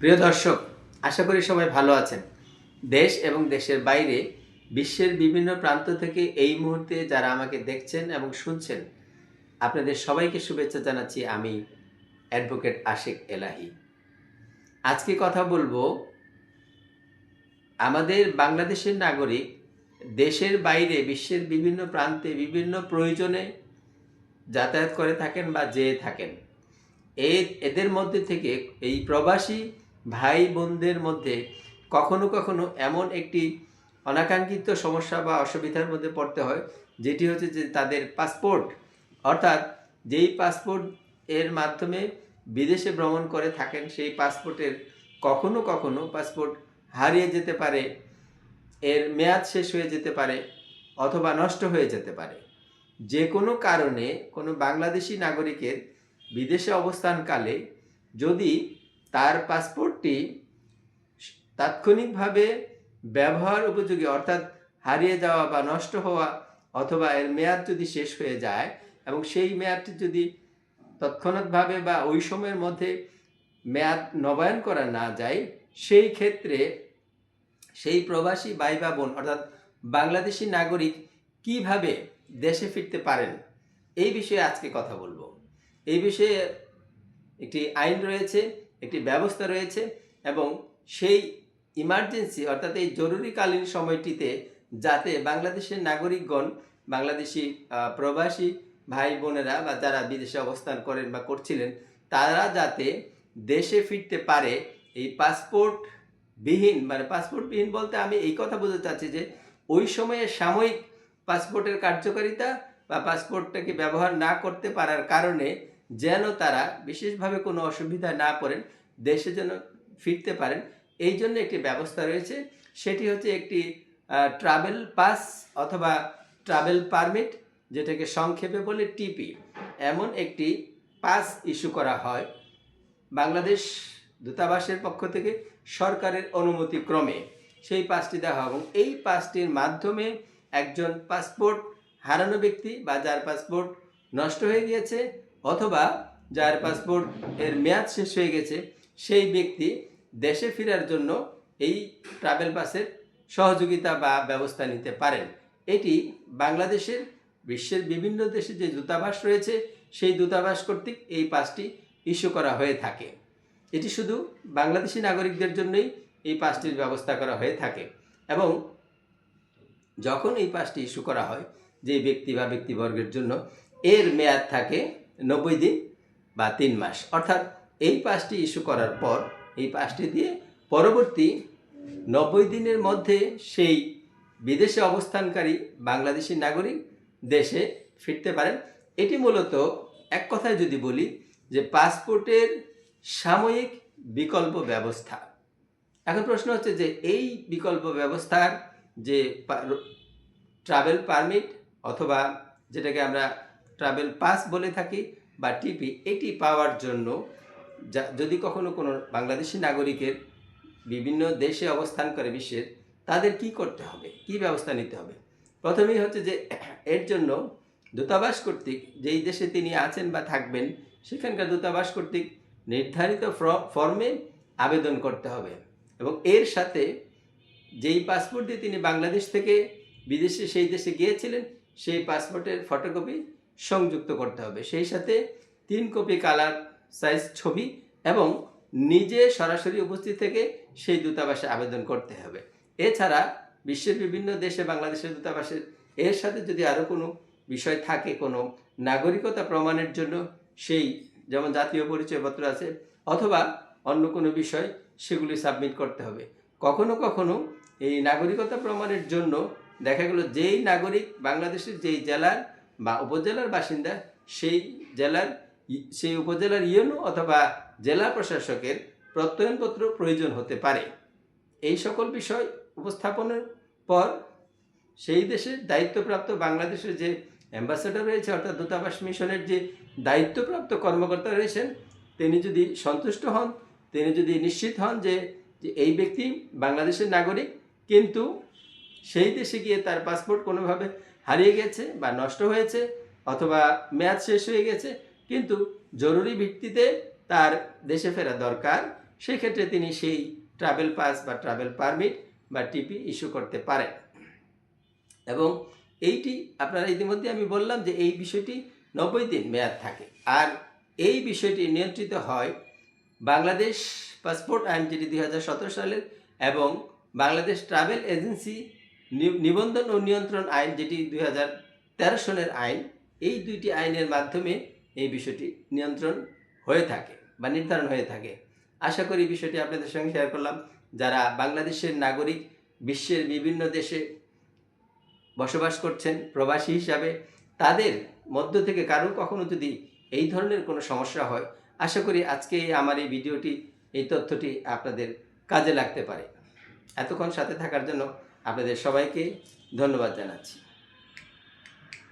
প্রিয় দর্শক, আশা করি সবাই ভালো আছেন। দেশ এবং দেশের বাইরে বিশ্বের বিভিন্ন প্রান্ত থেকে এই মুহূর্তে যারা আমাকে দেখছেন এবং শুনছেন, আপনাদের সবাইকে শুভেচ্ছা জানাচ্ছি। আমি অ্যাডভোকেট আশিক এলাহি। আজকে কথা বলবো আমাদের বাংলাদেশের নাগরিক দেশের বাইরে বিশ্বের বিভিন্ন প্রান্তে বিভিন্ন প্রয়োজনে যাতায়াত করে থাকেন বা যেয়ে থাকেন। এদের মধ্যে থেকে এই প্রবাসী ভাই বোনদের মধ্যে কখনো কখনো এমন একটি অনাকাঙ্ক্ষিত সমস্যা বা অসুবিধার মধ্যে পড়তে হয়, যেটি হচ্ছে যে তাদের পাসপোর্ট, অর্থাৎ যেই পাসপোর্ট এর মাধ্যমে বিদেশে ভ্রমণ করে থাকেন, সেই পাসপোর্টের কখনো কখনো পাসপোর্ট হারিয়ে যেতে পারে, এর মেয়াদ শেষ হয়ে যেতে পারে অথবা নষ্ট হয়ে যেতে পারে। যে কোনো কারণে কোনো বাংলাদেশি নাগরিকের বিদেশে অবস্থানকালে যদি তার পাসপোর্টটি তাৎক্ষণিকভাবে ব্যবহার উপযোগী, অর্থাৎ হারিয়ে যাওয়া বা নষ্ট হওয়া অথবা এর মেয়াদ যদি শেষ হয়ে যায় এবং সেই মেয়াদটি যদি তৎক্ষণাৎভাবে বা ওই সময়ের মধ্যে মেয়াদ নবায়ন করা না যায়, সেই ক্ষেত্রে সেই প্রবাসী ভাই বা বোন অর্থাৎ বাংলাদেশি নাগরিক কিভাবে দেশে ফিরতে পারেন, এই বিষয়ে আজকে কথা বলবো। এই বিষয়ে একটি আইন রয়েছে, একটি ব্যবস্থা রয়েছে এবং সেই ইমার্জেন্সি অর্থাৎ এই জরুরিকালীন সময়টিতে যাতে বাংলাদেশের নাগরিকগণ, বাংলাদেশি প্রবাসী ভাই বোনেরা বা যারা বিদেশে অবস্থান করেন বা করছিলেন, তারা যাতে দেশে ফিরতে পারে, এই পাসপোর্টবিহীন, মানে পাসপোর্টবিহীন বলতে আমি এই কথা বোঝাতে চাচ্ছি যে ওই সময়ে সাময়িক পাসপোর্টের কার্যকারিতা বা পাসপোর্টটাকে ব্যবহার না করতে পারার কারণে যেন তারা বিশেষভাবে কোনো অসুবিধা না পড়েন, দেশে যেন ফিরতে পারেন, এই জন্য একটি ব্যবস্থা রয়েছে। সেটি হচ্ছে একটি ট্রাভেল পাস অথবা ট্রাভেল পারমিট, যেটাকে সংক্ষেপে বলে টিপি। এমন একটি পাস ইস্যু করা হয় বাংলাদেশ দূতাবাসের পক্ষ থেকে সরকারের অনুমতি ক্রমে। সেই পাসটি দেওয়া হয় এবং এই পাসটির মাধ্যমে একজন পাসপোর্ট হারানো ব্যক্তি বা যার পাসপোর্ট নষ্ট হয়ে গিয়েছে অথবা যার পাসপোর্ট এর মেয়াদ শেষ হয়ে গেছে, সেই ব্যক্তি দেশে ফেরার জন্য এই ট্রাভেল পাসের সহযোগিতা বা ব্যবস্থা নিতে পারেন। এটি বাংলাদেশের বিশ্বের বিভিন্ন দেশে যে দূতাবাস রয়েছে, সেই দূতাবাস কর্তৃক এই পাসটি ইস্যু করা হয়ে থাকে। এটি শুধু বাংলাদেশি নাগরিকদের জন্যই এই পাসটির ব্যবস্থা করা হয়ে থাকে এবং যখন এই পাসটি ইস্যু করা হয় যে ব্যক্তি বা ব্যক্তিবর্গের জন্য, এর মেয়াদ থাকে 90 দিন বা 3 মাস। অর্থাৎ এই পাসটি ইস্যু করার পর এই পাসটি দিয়ে পরবর্তী 90 দিনের মধ্যে সেই বিদেশে অবস্থানকারী বাংলাদেশি নাগরিক দেশে ফিরতে পারেন। এটি মূলত এক কথায় যদি বলি যে পাসপোর্টের সাময়িক বিকল্প ব্যবস্থা। এখন প্রশ্ন হচ্ছে যে এই বিকল্প ব্যবস্থার যে ট্রাভেল পারমিট অথবা যেটাকে আমরা ট্রাভেল পাস বলে থাকি বা টিপি, এটি পাওয়ার জন্য যদি কখনো কোনো বাংলাদেশি নাগরিকের বিভিন্ন দেশে অবস্থান করে বিশ্বের, তাদের কি করতে হবে, কি ব্যবস্থা নিতে হবে? প্রথমেই হচ্ছে যে এর জন্য দূতাবাস কর্তৃক যেই দেশে তিনি আছেন বা থাকবেন, সেখানকার দূতাবাস কর্তৃক নির্ধারিত ফর্মে আবেদন করতে হবে এবং এর সাথে যেই পাসপোর্ট দিয়ে তিনি বাংলাদেশ থেকে বিদেশে সেই দেশে গিয়েছিলেন, সেই পাসপোর্টের ফটোকপি সংযুক্ত করতে হবে। সেই সাথে 3 কপি কালার সাইজ ছবি এবং নিজে সরাসরি উপস্থিত থেকে সেই দূতাবাসে আবেদন করতে হবে। এছাড়া বিশ্বের বিভিন্ন দেশে বাংলাদেশের দূতাবাসের এর সাথে যদি আরও কোনো বিষয় থাকে, কোনো নাগরিকতা প্রমাণের জন্য, সেই যেমন জাতীয় পরিচয়পত্র আছে অথবা অন্য কোনো বিষয়, সেগুলি সাবমিট করতে হবে। কখনো কখনো এই নাগরিকতা প্রমাণের জন্য দেখা গেল যেই নাগরিক বাংলাদেশের যেই জেলার বা উপজেলার বাসিন্দা, সেই জেলার সেই উপজেলার ইউনো অথবা জেলা প্রশাসকের প্রত্যয়নপত্র প্রয়োজন হতে পারে। এই সকল বিষয় উপস্থাপনের পর সেই দেশের দায়িত্বপ্রাপ্ত বাংলাদেশের যে অ্যাম্বাসেডর রয়েছে অর্থাৎ দূতাবাস মিশনের যে দায়িত্বপ্রাপ্ত কর্মকর্তা রয়েছেন, তিনি যদি সন্তুষ্ট হন, তিনি যদি নিশ্চিত হন যে এই ব্যক্তি বাংলাদেশের নাগরিক কিন্তু সেই দেশে গিয়ে তার পাসপোর্ট কোনোভাবে হারিয়ে গেছে বা নষ্ট হয়েছে অথবা মেয়াদ শেষ হয়ে গেছে, কিন্তু জরুরি ভিত্তিতে তার দেশে ফেরা দরকার, সেই ক্ষেত্রে তিনি সেই ট্রাভেল পাস বা ট্রাভেল পারমিট বা টিপি ইস্যু করতে পারেন। এবং এইটি আপনারা ইতিমধ্যে আমি বললাম যে এই বিষয়টি 90 দিন মেয়াদ থাকে। আর এই বিষয়টি নিয়ন্ত্রিত হয় বাংলাদেশ পাসপোর্ট আইন, যেটি 2017 সালের, এবং বাংলাদেশ ট্রাভেল এজেন্সি নিবন্ধন ও নিয়ন্ত্রণ আইন, যেটি 2013 সনের আইন। এই দুইটি আইনের মাধ্যমে এই বিষয়টি নিয়ন্ত্রণ হয়ে থাকে বা নির্ধারণ হয়ে থাকে। আশা করি বিষয়টি আপনাদের সঙ্গে শেয়ার করলাম। যারা বাংলাদেশের নাগরিক বিশ্বের বিভিন্ন দেশে বসবাস করছেন প্রবাসী হিসাবে, তাদের মধ্য থেকে কারো কখনো যদি এই ধরনের কোনো সমস্যা হয়, আশা করি আজকে আমার এই ভিডিওটি, এই তথ্যটি আপনাদের কাজে লাগতে পারে। এতক্ষণ সাথে থাকার জন্য আপনাদের সবাইকে ধন্যবাদ জানাচ্ছি।